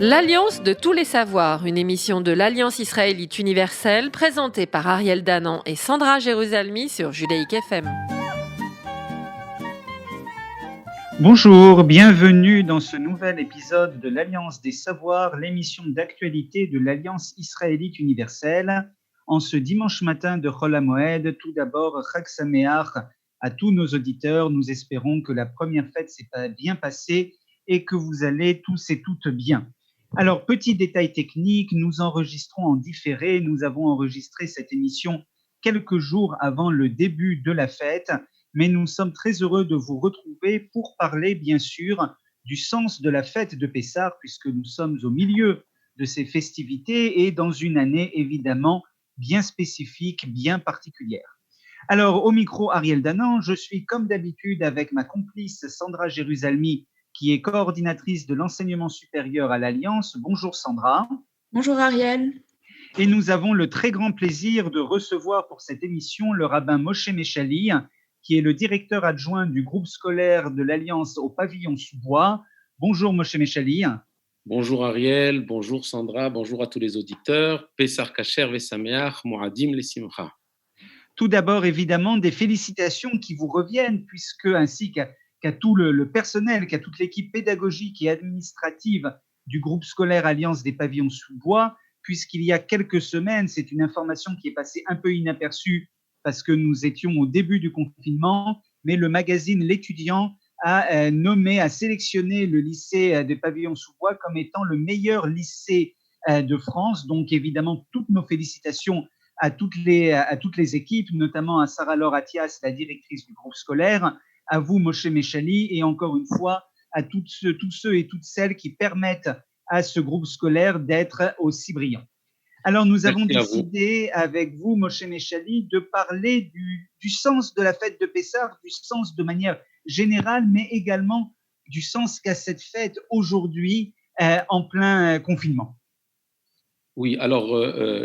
L'Alliance de tous les savoirs, une émission de l'Alliance israélite universelle présentée par Ariel Danan et Sandra Jérusalemi sur Judaïque FM. Bonjour, bienvenue dans ce nouvel épisode de l'Alliance des savoirs, l'émission d'actualité de l'Alliance israélite universelle. En ce dimanche matin de Chol HaMoed, tout d'abord, Chag Sameach à tous nos auditeurs. Nous espérons que la première fête s'est bien passée et que vous allez tous et toutes bien. Alors, petit détail technique, nous enregistrons en différé. Nous avons enregistré cette émission quelques jours avant le début de la fête, mais nous sommes très heureux de vous retrouver pour parler, bien sûr, du sens de la fête de Pessah, puisque nous sommes au milieu de ces festivités et dans une année, évidemment, bien spécifique, bien particulière. Alors, au micro, Ariel Danan, je suis comme d'habitude avec ma complice Sandra Jérusalemi, qui est coordinatrice de l'enseignement supérieur à l'Alliance. Bonjour Sandra. Bonjour Ariel. Et nous avons le très grand plaisir de recevoir pour cette émission le rabbin Moshe Mechali, qui est le directeur adjoint du groupe scolaire de l'Alliance au pavillon sous bois. Bonjour Moshe Mechali. Bonjour Ariel, bonjour Sandra, bonjour à tous les auditeurs. Pessah Kasher Vesameach, Moadim Lesimcha. Tout d'abord, évidemment, des félicitations qui vous reviennent, puisque ainsi qu'à tout le personnel, qu'à toute l'équipe pédagogique et administrative du groupe scolaire Alliance des pavillons sous bois, puisqu'il y a quelques semaines, c'est une information qui est passée un peu inaperçue parce que nous étions au début du confinement, mais le magazine L'Étudiant a sélectionné le lycée des pavillons sous bois comme étant le meilleur lycée de France. Donc évidemment, toutes nos félicitations à toutes les équipes, notamment à Sarah Laure Athias, la directrice du groupe scolaire, à vous Moshe Mechali, et encore une fois à tous ceux et toutes celles qui permettent à ce groupe scolaire d'être aussi brillant. Alors nous avons décidé avec vous Moshe Mechali de parler du sens de la fête de Pessah, du sens de manière générale, mais également du sens qu'a cette fête aujourd'hui en plein confinement. Oui, alors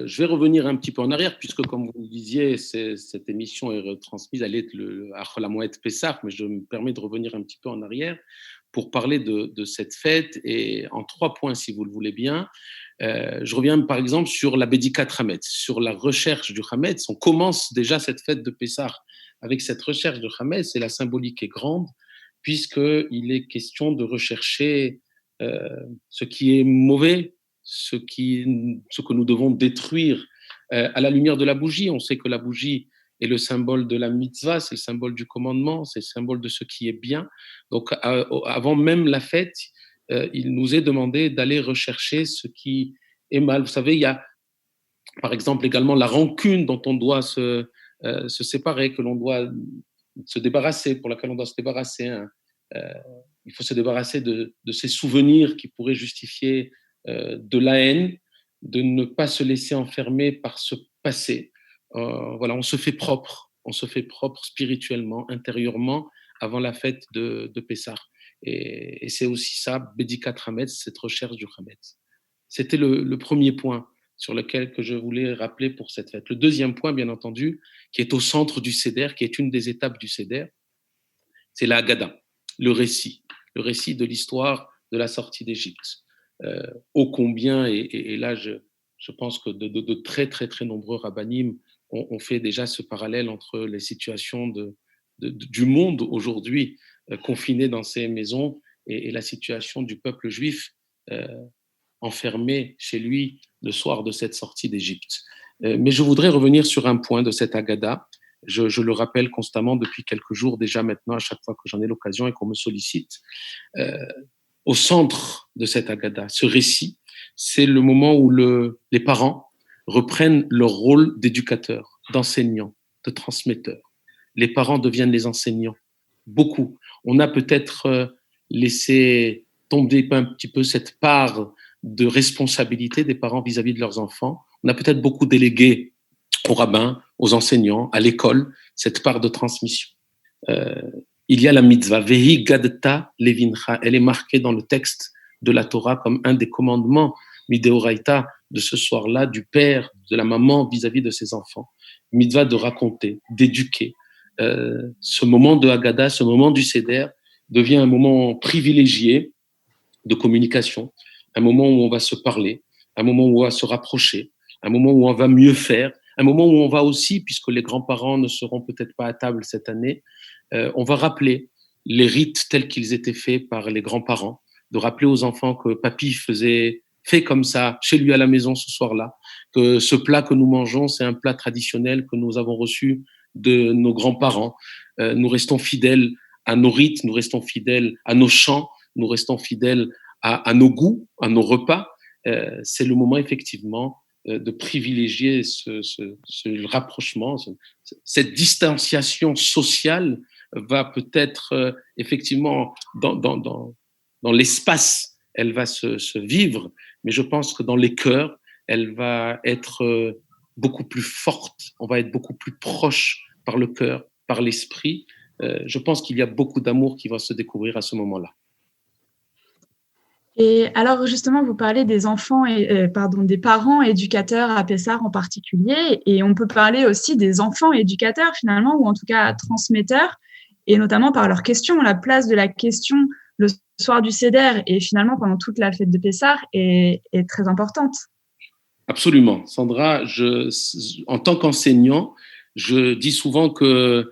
je vais revenir un petit peu en arrière, puisque comme vous le disiez, cette émission est retransmise, elle est à Chol HaMoed Pessah, mais je me permets de revenir un petit peu en arrière pour parler de cette fête, et en 3 points si vous le voulez bien. Je reviens par exemple sur la Bédikat Hametz, sur la recherche du Hametz. On commence déjà cette fête de Pessah avec cette recherche de Hametz, et la symbolique est grande, puisqu'il est question de rechercher ce qui est mauvais, ce que nous devons détruire à la lumière de la bougie. On sait que la bougie est le symbole de la mitzvah, c'est le symbole du commandement, c'est le symbole de ce qui est bien. Donc avant même la fête, il nous est demandé d'aller rechercher ce qui est mal. Vous savez, il y a par exemple également la rancune dont on doit se séparer, que l'on doit se débarrasser, pour laquelle on doit se débarrasser. Il faut se débarrasser de ces souvenirs qui pourraient justifier de la haine, de ne pas se laisser enfermer par ce passé. Voilà, on se fait propre spirituellement, intérieurement, avant la fête de Pessah. Et c'est aussi ça, Bédikat Hametz, cette recherche du Hametz. C'était le premier point sur lequel que je voulais rappeler pour cette fête. Le deuxième point, bien entendu, qui est au centre du Seder, qui est une des étapes du Seder, c'est la Haggadah, le récit de l'histoire de la sortie d'Égypte. Ô combien, et là je pense que de très très très nombreux rabbinim ont fait déjà ce parallèle entre les situations du monde aujourd'hui confiné dans ses maisons et la situation du peuple juif enfermé chez lui le soir de cette sortie d'Égypte. Mais je voudrais revenir sur un point de cette Haggadah. Je le rappelle constamment depuis quelques jours déjà maintenant, à chaque fois que j'en ai l'occasion et qu'on me sollicite. Au centre de cette Haggadah, ce récit, c'est le moment où les parents reprennent leur rôle d'éducateurs, d'enseignants, de transmetteurs. Les parents deviennent les enseignants. Beaucoup. On a peut-être laissé tomber un petit peu cette part de responsabilité des parents vis-à-vis de leurs enfants. On a peut-être beaucoup délégué aux rabbins, aux enseignants, à l'école, cette part de transmission. Il y a la mitzvah, Vehi gadta levincha, elle est marquée dans le texte de la Torah comme un des commandements midéoraïta de ce soir-là, du père, de la maman vis-à-vis de ses enfants. Mitzvah de raconter, d'éduquer. Ce moment de Haggadah, ce moment du Seder devient un moment privilégié de communication, un moment où on va se parler, un moment où on va se rapprocher, un moment où on va mieux faire, un moment où on va aussi, puisque les grands-parents ne seront peut-être pas à table cette année, on va rappeler les rites tels qu'ils étaient faits par les grands-parents, de rappeler aux enfants que papy fait comme ça chez lui à la maison ce soir-là, que ce plat que nous mangeons, c'est un plat traditionnel que nous avons reçu de nos grands-parents. Nous restons fidèles à nos rites, nous restons fidèles à nos chants, nous restons fidèles à nos goûts, à nos repas. C'est le moment effectivement de privilégier ce rapprochement, cette distanciation sociale va peut-être effectivement dans l'espace, elle va se vivre, mais je pense que dans les cœurs, elle va être beaucoup plus forte, on va être beaucoup plus proche par le cœur, par l'esprit. Je pense qu'il y a beaucoup d'amour qui va se découvrir à ce moment-là. Et alors justement, vous parlez des enfants des parents éducateurs à Pessah en particulier, et on peut parler aussi des enfants éducateurs finalement, ou en tout cas transmetteurs, et notamment par leurs questions. La place de la question le soir du Seder et finalement pendant toute la fête de Pessah est très importante. Absolument. Sandra, en tant qu'enseignant, je dis souvent que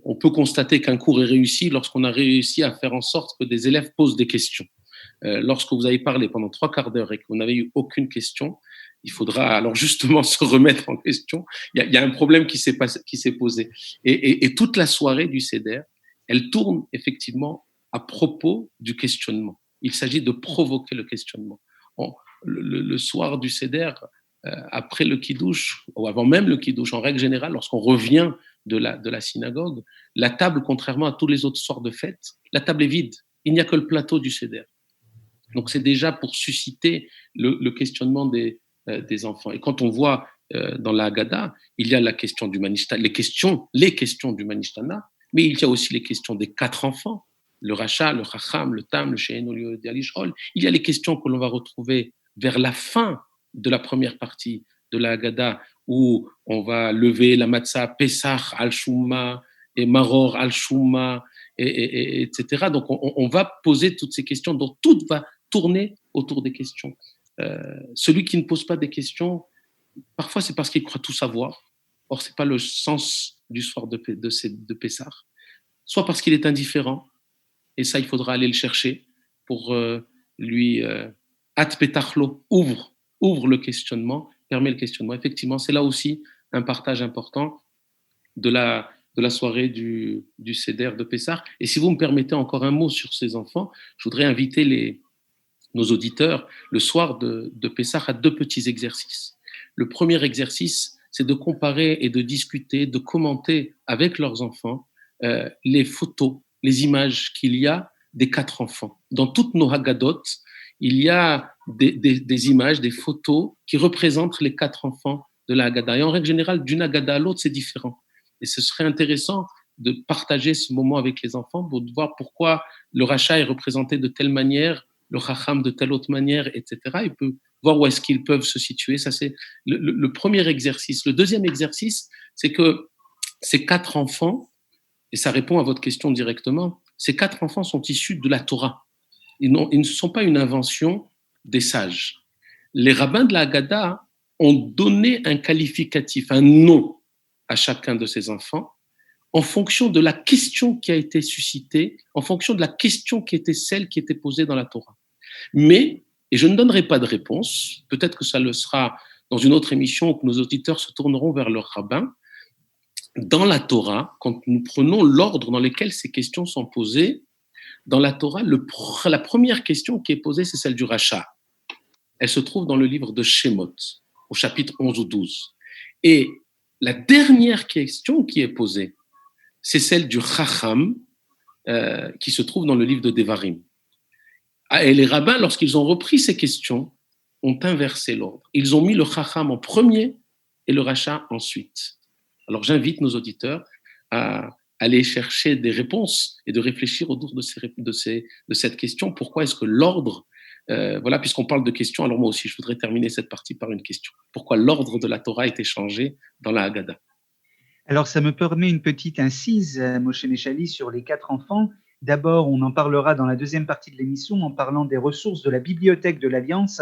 on peut constater qu'un cours est réussi lorsqu'on a réussi à faire en sorte que des élèves posent des questions. Lorsque vous avez parlé pendant 3/4 d'heure et que vous n'avez eu aucune question, il faudra alors justement se remettre en question. Il y a un problème qui s'est posé. Et toute la soirée du Seder, elle tourne effectivement à propos du questionnement. Il s'agit de provoquer le questionnement. Le soir du Seder, après le Kiddush, ou avant même le Kiddush, en règle générale, lorsqu'on revient de la synagogue, la table, contrairement à tous les autres soirs de fête, la table est vide. Il n'y a que le plateau du Seder. Donc, c'est déjà pour susciter le questionnement des enfants. Et quand on voit dans la Haggadah, il y a la question du Manishtana, les questions du Manishtana, mais il y a aussi les questions des 4 enfants, le Racha, le Chacham, le Tam, le She'en, le Yalishol. Il y a les questions que l'on va retrouver vers la fin de la première partie de la Haggadah, où on va lever la matzah Pesach al-Shuma et Maror al-Shuma, etc. Donc, on va poser toutes ces questions, dont tout va tourner autour des questions. Celui qui ne pose pas des questions, parfois c'est parce qu'il croit tout savoir. Or, ce n'est pas le sens du soir de Pessah. Soit parce qu'il est indifférent, et ça, il faudra aller le chercher pour lui at petachlo, ouvre le questionnement, permet le questionnement. Effectivement, c'est là aussi un partage important de la soirée du Seder de Pessah. Et si vous me permettez encore un mot sur ces enfants, je voudrais inviter nos auditeurs le soir de Pessah à 2 petits exercices. Le premier exercice, c'est de comparer et de discuter, de commenter avec leurs enfants les photos, les images qu'il y a des 4 enfants. Dans toutes nos Haggadot, il y a des images, des photos qui représentent les 4 enfants de la Haggadah. Et en règle générale, d'une Haggadah à l'autre, c'est différent. Et ce serait intéressant de partager ce moment avec les enfants pour voir pourquoi le Racha est représenté de telle manière, le Chacham de telle autre manière, etc. Ils peuvent voir où est-ce qu'ils peuvent se situer. Ça, c'est le premier exercice. Le deuxième exercice, c'est que ces 4 enfants, et ça répond à votre question directement, ces 4 enfants sont issus de la Torah. Ils ne sont pas une invention des sages. Les rabbins de la Haggadah ont donné un qualificatif, un nom à chacun de ces enfants en fonction de la question qui a été suscitée, en fonction de la question qui était celle qui était posée dans la Torah. Mais, et je ne donnerai pas de réponse, peut-être que ça le sera dans une autre émission où nos auditeurs se tourneront vers leur rabbin, dans la Torah, quand nous prenons l'ordre dans lequel ces questions sont posées, dans la Torah, la première question qui est posée, c'est celle du Racha. Elle se trouve dans le livre de Shemot, au chapitre 11 ou 12. Et la dernière question qui est posée, c'est celle du Chacham, qui se trouve dans le livre de Devarim. Et les rabbins, lorsqu'ils ont repris ces questions, ont inversé l'ordre. Ils ont mis le Chacham en premier et le Racha ensuite. Alors j'invite nos auditeurs à aller chercher des réponses et de réfléchir autour de cette question. Pourquoi est-ce que l'ordre, voilà, puisqu'on parle de questions, alors moi aussi je voudrais terminer cette partie par une question. Pourquoi l'ordre de la Torah a été changé dans la Haggadah? Alors ça me permet une petite incise, Moshe Meshali, sur les 4 enfants. D'abord, on en parlera dans la deuxième partie de l'émission en parlant des ressources de la bibliothèque de l'Alliance,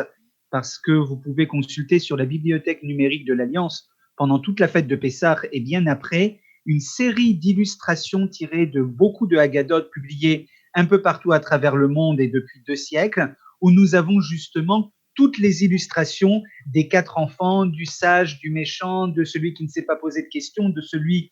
parce que vous pouvez consulter sur la bibliothèque numérique de l'Alliance pendant toute la fête de Pessah et bien après, une série d'illustrations tirées de beaucoup de Haggadot publiées un peu partout à travers le monde et depuis 2 siècles, où nous avons justement toutes les illustrations des 4 enfants, du sage, du méchant, de celui qui ne s'est pas posé de questions, de celui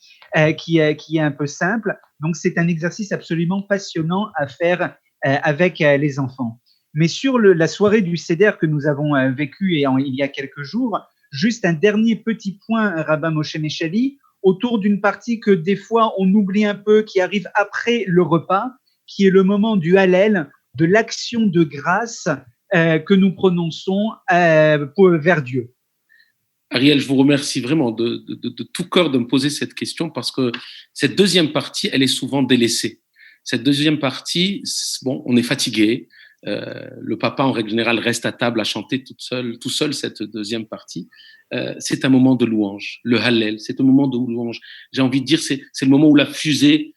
qui est un peu simple. Donc, c'est un exercice absolument passionnant à faire avec les enfants. Mais sur la soirée du Seder que nous avons vécue il y a quelques jours, juste un dernier petit point, Rabbin Moshe Mechali, autour d'une partie que des fois on oublie un peu, qui arrive après le repas, qui est le moment du Hallel, de l'action de grâce que nous prononçons vers Dieu. Ariel, je vous remercie vraiment de tout cœur de me poser cette question parce que cette deuxième partie, elle est souvent délaissée. Cette deuxième partie, bon, on est fatigué. Le papa, en règle générale, reste à table à chanter tout seul cette deuxième partie. C'est un moment de louange. Le Hallel, c'est un moment de louange. J'ai envie de dire, c'est le moment où la fusée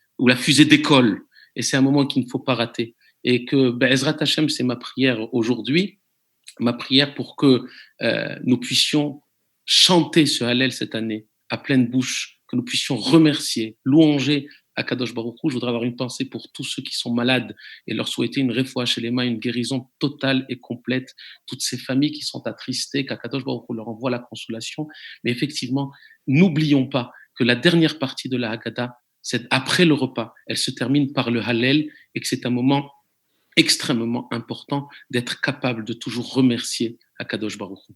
décolle. Et c'est un moment qu'il ne faut pas rater. Et que, Ezrat Hashem, c'est ma prière aujourd'hui, ma prière pour que nous puissions chanter ce Hallel cette année à pleine bouche, que nous puissions remercier, louanger Akadosh Baruch Hu. Je voudrais avoir une pensée pour tous ceux qui sont malades et leur souhaiter une réfoua chez les mains, une guérison totale et complète. Toutes ces familles qui sont attristées, qu'Akadosh Baruch Hu leur envoie la consolation. Mais effectivement, n'oublions pas que la dernière partie de la Haggadah, c'est après le repas. Elle se termine par le Hallel et que c'est un moment extrêmement important d'être capable de toujours remercier Akadosh Baruch Hu.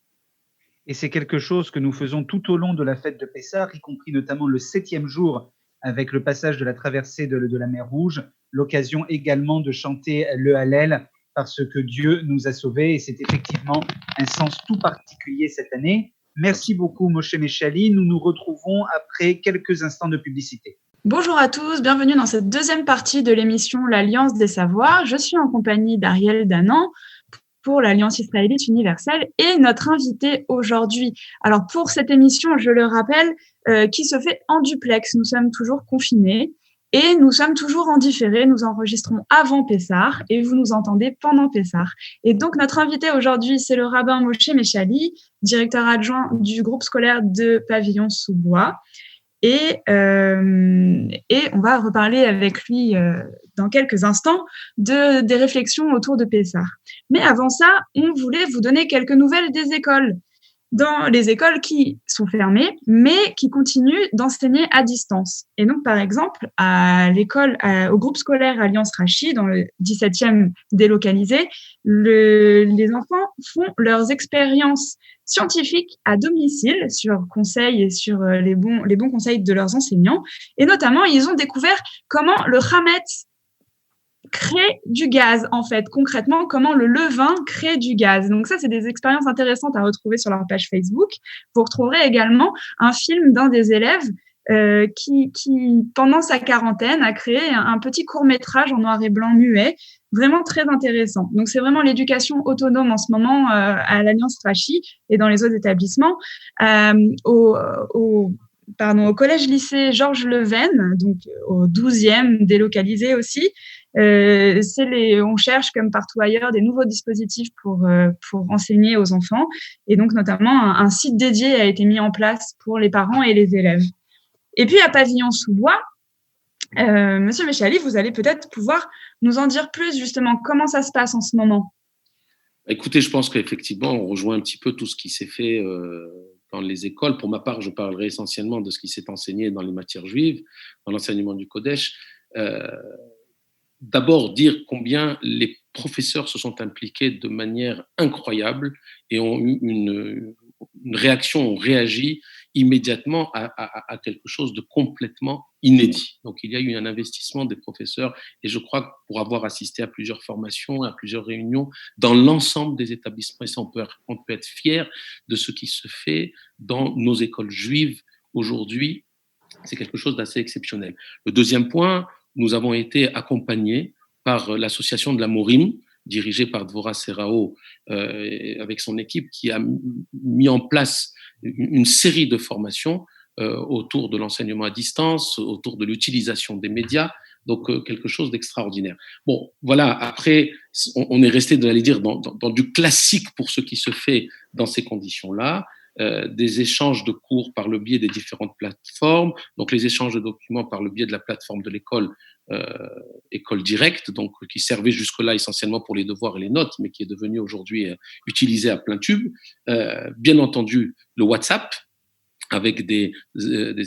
Et c'est quelque chose que nous faisons tout au long de la fête de Pessah, y compris notamment le 7e jour avec le passage de la traversée de la mer Rouge, l'occasion également de chanter le Hallel parce que Dieu nous a sauvés et c'est effectivement un sens tout particulier cette année. Merci beaucoup Moshe Mechali, nous nous retrouvons après quelques instants de publicité. Bonjour à tous, bienvenue dans cette deuxième partie de l'émission L'Alliance des Savoirs. Je suis en compagnie d'Ariel Danan pour l'Alliance israélite universelle et notre invité aujourd'hui. Alors pour cette émission, je le rappelle, qui se fait en duplex. Nous sommes toujours confinés et nous sommes toujours en différé. Nous enregistrons avant Pessah et vous nous entendez pendant Pessah. Et donc notre invité aujourd'hui, c'est le rabbin Moshe Mechali, directeur adjoint du groupe scolaire de Pavillon-sous-Bois. Et on va reparler avec lui dans quelques instants des réflexions autour de Pessah. Mais avant ça, on voulait vous donner quelques nouvelles des écoles. Dans les écoles qui sont fermées, mais qui continuent d'enseigner à distance. Et donc, par exemple, à l'école, au groupe scolaire Alliance Rachi, dans le 17e délocalisé, les enfants font leurs expériences scientifiques à domicile sur conseil et sur les bons conseils de leurs enseignants. Et notamment, ils ont découvert comment le chametz crée du gaz, en fait, concrètement, comment le levain crée du gaz. Donc ça, c'est des expériences intéressantes à retrouver sur leur page Facebook. Vous retrouverez également un film d'un des élèves qui, pendant sa quarantaine, a créé un petit court-métrage en noir et blanc muet, vraiment très intéressant. Donc c'est vraiment l'éducation autonome en ce moment à l'Alliance Rachi et dans les autres établissements. Au collège-lycée Georges Leven, donc au 12e délocalisé aussi. On cherche, comme partout ailleurs, des nouveaux dispositifs pour enseigner aux enfants. Et donc, notamment, un site dédié a été mis en place pour les parents et les élèves. Et puis, à Pavillon-sous-Bois, Monsieur Mechali, vous allez peut-être pouvoir nous en dire plus, justement, comment ça se passe en ce moment. Écoutez, je pense qu'effectivement, on rejoint un petit peu tout ce qui s'est fait dans les écoles. Pour ma part, je parlerai essentiellement de ce qui s'est enseigné dans les matières juives, dans l'enseignement du Kodesh. D'abord, dire combien les professeurs se sont impliqués de manière incroyable et ont eu une réaction, ont réagi immédiatement à quelque chose de complètement inédit. Donc, il y a eu un investissement des professeurs et je crois que pour avoir assisté à plusieurs formations, à plusieurs réunions dans l'ensemble des établissements, et ça, on peut être fier de ce qui se fait dans nos écoles juives aujourd'hui. C'est quelque chose d'assez exceptionnel. Le deuxième point, nous avons été accompagnés par l'association de la Morim, dirigée par Dvorah Serao, avec son équipe, qui a mis en place une série de formations autour de l'enseignement à distance, autour de l'utilisation des médias. Donc, quelque chose d'extraordinaire. Bon, voilà, après, on est resté, j'allais dire, dans du classique pour ce qui se fait dans ces conditions-là. Des échanges de cours par le biais des différentes plateformes, donc les échanges de documents par le biais de la plateforme de l'école, école directe, donc qui servait jusque-là essentiellement pour les devoirs et les notes, mais qui est devenu aujourd'hui utilisé à plein tube. Bien entendu, le WhatsApp, avec des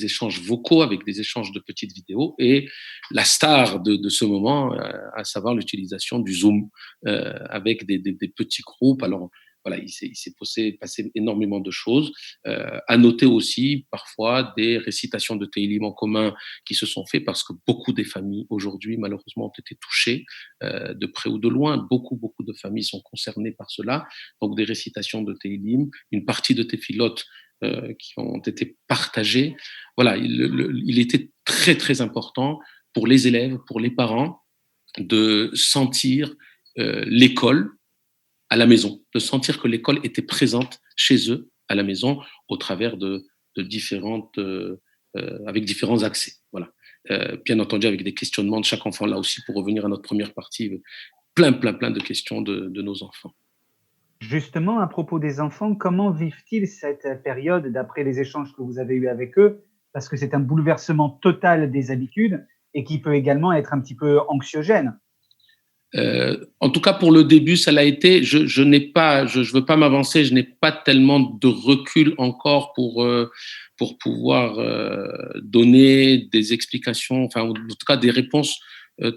échanges vocaux, avec des échanges de petites vidéos, et la star de ce moment, à savoir l'utilisation du Zoom, avec des petits groupes. Alors, voilà, il s'est passé énormément de choses. À noter aussi parfois des récitations de Tehillim en commun qui se sont faites parce que beaucoup des familles aujourd'hui malheureusement ont été touchées de près ou de loin. Beaucoup de familles sont concernées par cela. Donc des récitations de Tehillim, une partie de Tefilot qui ont été partagées. Voilà, il était très très important pour les élèves, pour les parents, de sentir l'école à la maison, de sentir que l'école était présente chez eux à la maison au travers de différentes, avec différents accès. Voilà. Bien entendu, avec des questionnements de chaque enfant, là aussi, pour revenir à notre première partie, plein de questions de nos enfants. Justement, à propos des enfants, comment vivent-ils cette période d'après les échanges que vous avez eus avec eux? Parce que c'est un bouleversement total des habitudes et qui peut également être un petit peu anxiogène. En tout cas, pour le début, ça l'a été. Je n'ai pas, je veux pas m'avancer. Je n'ai pas tellement de recul encore pour pouvoir donner des explications, enfin, en tout cas, des réponses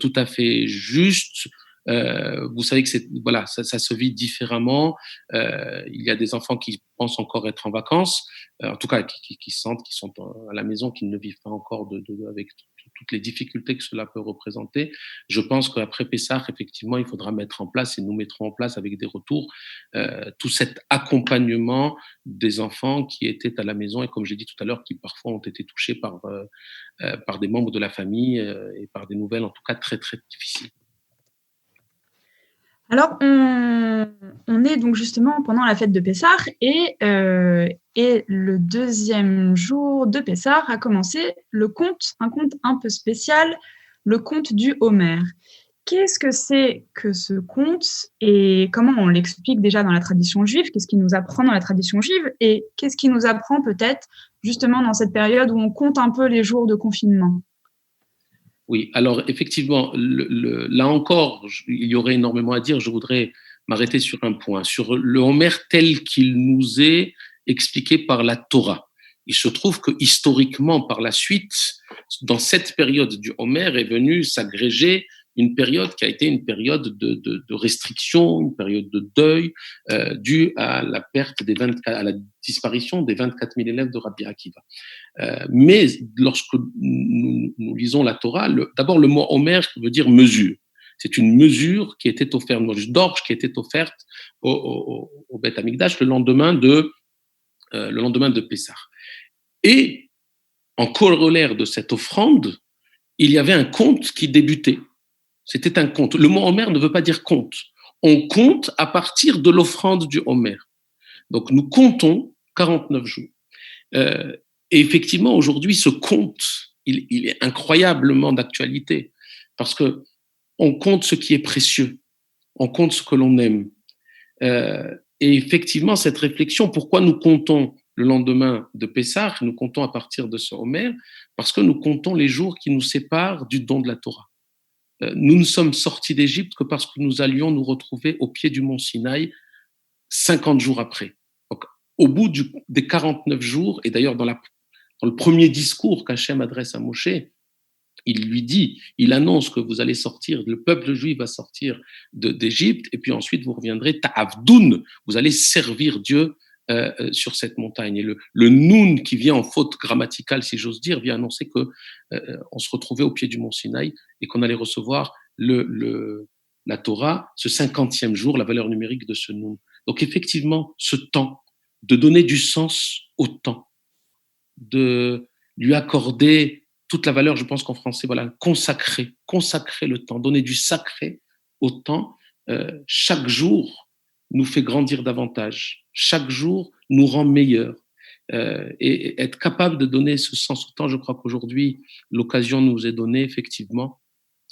tout à fait justes. Vous savez que voilà, ça se vit différemment. Il y a des enfants qui pensent encore être en vacances, en tout cas qui sentent qu'ils sont à la maison, qu'ils ne vivent pas encore avec toutes les difficultés que cela peut représenter. Je pense qu'après Pessah, effectivement, il faudra mettre en place, et nous mettrons en place avec des retours, tout cet accompagnement des enfants qui étaient à la maison et, comme j'ai dit tout à l'heure, qui parfois ont été touchés par des membres de la famille et par des nouvelles, en tout cas, très, très difficiles. Alors, on est donc justement pendant la fête de Pessah et le deuxième jour de Pessah a commencé un conte un peu spécial, le conte du Homer. Qu'est-ce que c'est que ce conte et comment on l'explique déjà dans la tradition juive? Qu'est-ce qu'il nous apprend dans la tradition juive et qu'est-ce qu'il nous apprend peut-être justement dans cette période où on compte un peu les jours de confinement? Oui, alors effectivement, là encore, il y aurait énormément à dire. Je voudrais m'arrêter sur un point, sur le Homer tel qu'il nous est expliqué par la Torah. Il se trouve que historiquement, par la suite, dans cette période du Homer est venue s'agréger une période qui a été une période de restriction, une période de deuil, due à la à la disparition des 24 000 élèves de Rabbi Akiva. Mais lorsque nous lisons la Torah, d'abord le mot Homer veut dire mesure. C'est une mesure qui était offerte, une mesure d'orge qui était offerte au Beth Amikdash le lendemain de Pessah. Et en corollaire de cette offrande, il y avait un conte qui débutait. C'était un conte. Le mot Homer ne veut pas dire conte. On compte à partir de l'offrande du Homer. Donc nous comptons 49 jours. Et effectivement, aujourd'hui, ce conte, il est incroyablement d'actualité parce que on compte ce qui est précieux, on compte ce que l'on aime. Et effectivement, cette réflexion, pourquoi nous comptons le lendemain de Pessah, nous comptons à partir de ce Homer, parce que nous comptons les jours qui nous séparent du don de la Torah. Nous ne sommes sortis d'Égypte que parce que nous allions nous retrouver au pied du mont Sinaï 50 jours après. Donc, au bout des 49 jours, et d'ailleurs dans le premier discours qu'Hachem adresse à Moshe, il lui dit, il annonce que vous allez sortir, le peuple juif va sortir d'Égypte, et puis ensuite vous reviendrez, ta'avdoun, vous allez servir Dieu sur cette montagne. Et le noun qui vient en faute grammaticale, si j'ose dire, vient annoncer que on se retrouvait au pied du mont Sinaï et qu'on allait recevoir la Torah, ce 50e jour, la valeur numérique de ce noun. Donc effectivement, ce temps, de donner du sens au temps, de lui accorder toute la valeur, je pense qu'en français, voilà, consacrer le temps, donner du sacré au temps, chaque jour nous fait grandir davantage, chaque jour nous rend meilleurs. Et être capable de donner ce sens au temps, je crois qu'aujourd'hui, l'occasion nous est donnée, effectivement,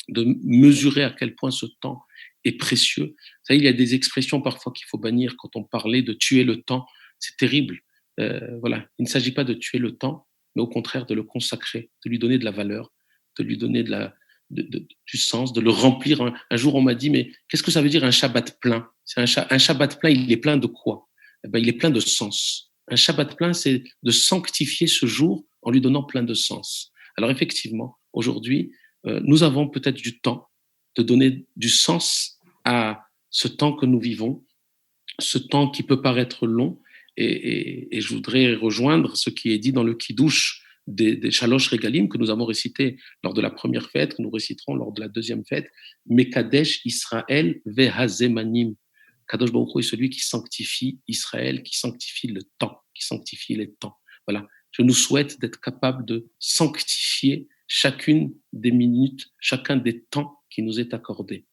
de mesurer à quel point ce temps est précieux. Vous savez, il y a des expressions parfois qu'il faut bannir quand on parlait de tuer le temps. C'est terrible. Voilà, il ne s'agit pas de tuer le temps, mais au contraire de le consacrer, de lui donner de la valeur, de lui donner du sens, de le remplir. Un jour, on m'a dit, mais qu'est-ce que ça veut dire un Shabbat plein? Un Shabbat plein, il est plein de quoi? Eh ben, il est plein de sens. Un Shabbat plein, c'est de sanctifier ce jour en lui donnant plein de sens. Alors effectivement, aujourd'hui, nous avons peut-être du temps de donner du sens à ce temps que nous vivons, ce temps qui peut paraître long, et je voudrais rejoindre ce qui est dit dans le Kiddush des Shalosh Regalim que nous avons récité lors de la première fête, que nous réciterons lors de la deuxième fête, Mekadesh Israël Vehazemanim. Kadosh Baruch Hu est celui qui sanctifie Israël, qui sanctifie le temps, qui sanctifie les temps. Voilà. Je nous souhaite d'être capables de sanctifier chacune des minutes, chacun des temps qui nous est accordé.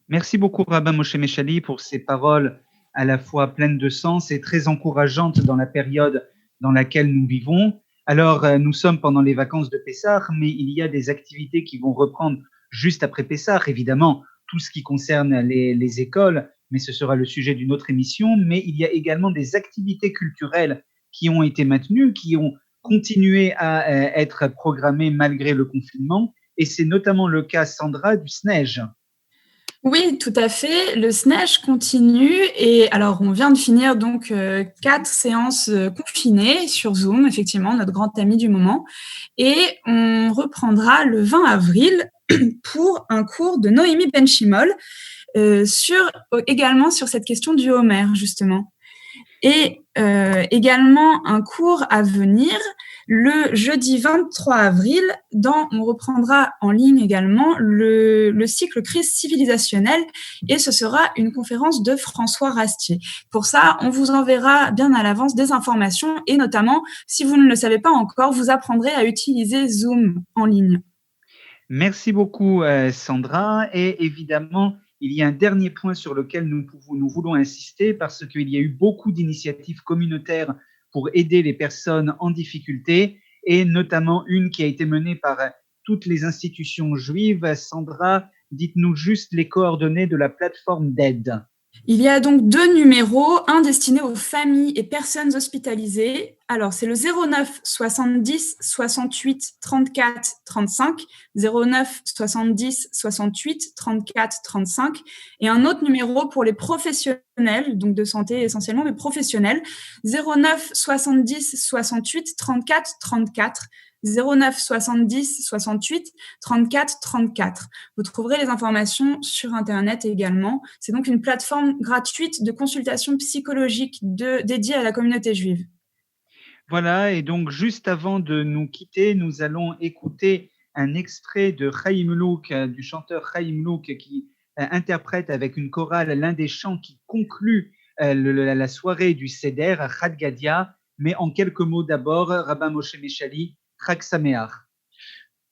Merci beaucoup, Rabbin Moshe Mechali, pour ces paroles à la fois pleines de sens et très encourageantes dans la période dans laquelle nous vivons. Alors, nous sommes pendant les vacances de Pessah, mais il y a des activités qui vont reprendre juste après Pessah. Évidemment, tout ce qui concerne les écoles, mais ce sera le sujet d'une autre émission. Mais il y a également des activités culturelles qui ont été maintenues, qui ont continué à être programmées malgré le confinement. Et c'est notamment le cas, Sandra, du SNEJ. Oui, tout à fait. Le SNEJ continue et alors on vient de finir donc 4 séances confinées sur Zoom, effectivement, notre grand ami du moment. Et on reprendra le 20 avril pour un cours de Noémie Benchimol également sur cette question du Homer, justement. Et également un cours à venir le jeudi 23 avril, on reprendra en ligne également le cycle crise civilisationnelle et ce sera une conférence de François Rastier. Pour ça, on vous enverra bien à l'avance des informations et notamment, si vous ne le savez pas encore, vous apprendrez à utiliser Zoom en ligne. Merci beaucoup, Sandra. Et évidemment, il y a un dernier point sur lequel nous voulons insister parce qu'il y a eu beaucoup d'initiatives communautaires pour aider les personnes en difficulté et notamment une qui a été menée par toutes les institutions juives. Sandra, dites-nous juste les coordonnées de la plateforme d'aide. Il y a donc 2 numéros, un destiné aux familles et personnes hospitalisées. Alors, c'est le 09 70 68 34 35, 09 70 68 34 35, et un autre numéro pour les professionnels, donc de santé essentiellement, mais professionnels, 09 70 68 34 34. 09 70 68 34 34. Vous trouverez les informations sur Internet également. C'est donc une plateforme gratuite de consultation psychologique dédiée à la communauté juive. Voilà, et donc juste avant de nous quitter, nous allons écouter un extrait de Chaim Louk, du chanteur Chaim Louk, qui interprète avec une chorale l'un des chants qui conclut la soirée du Seder, Chad Gadia. Mais en quelques mots d'abord, Rabbin Moshe Mechali, Chag Sameach.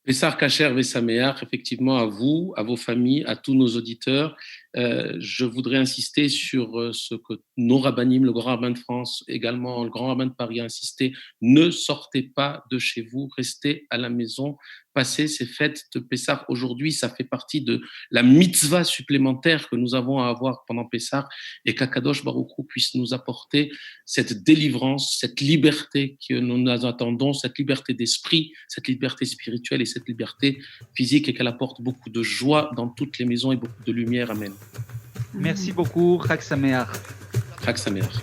Pessah Kacher Vesameach, effectivement, à vous, à vos familles, à tous nos auditeurs. Je voudrais insister sur ce que nos rabbinim, le grand rabbin de France, également le grand rabbin de Paris a insisté, ne sortez pas de chez vous, restez à la maison, passez ces fêtes de Pessah. Aujourd'hui, ça fait partie de la mitzvah supplémentaire que nous avons à avoir pendant Pessah et qu'Akadosh Baruch Hu puisse nous apporter cette délivrance, cette liberté que nous attendons, cette liberté d'esprit, cette liberté spirituelle et cette liberté physique et qu'elle apporte beaucoup de joie dans toutes les maisons et beaucoup de lumière. Amen. Merci beaucoup, Chag Sameach. Chag Sameach.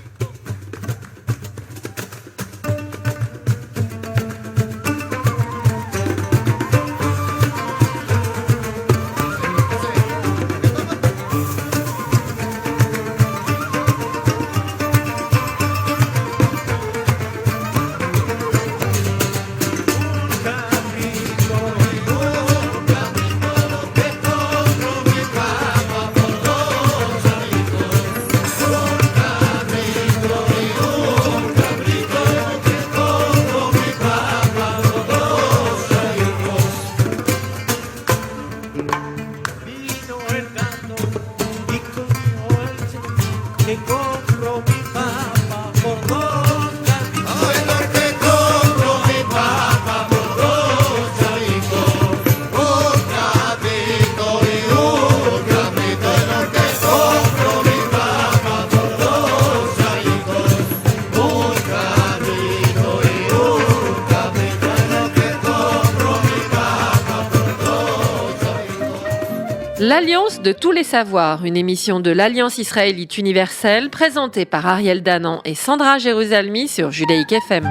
L'Alliance de tous les savoirs, une émission de l'Alliance israélite universelle présentée par Ariel Danan et Sandra Jérusalemi sur Judaïque FM.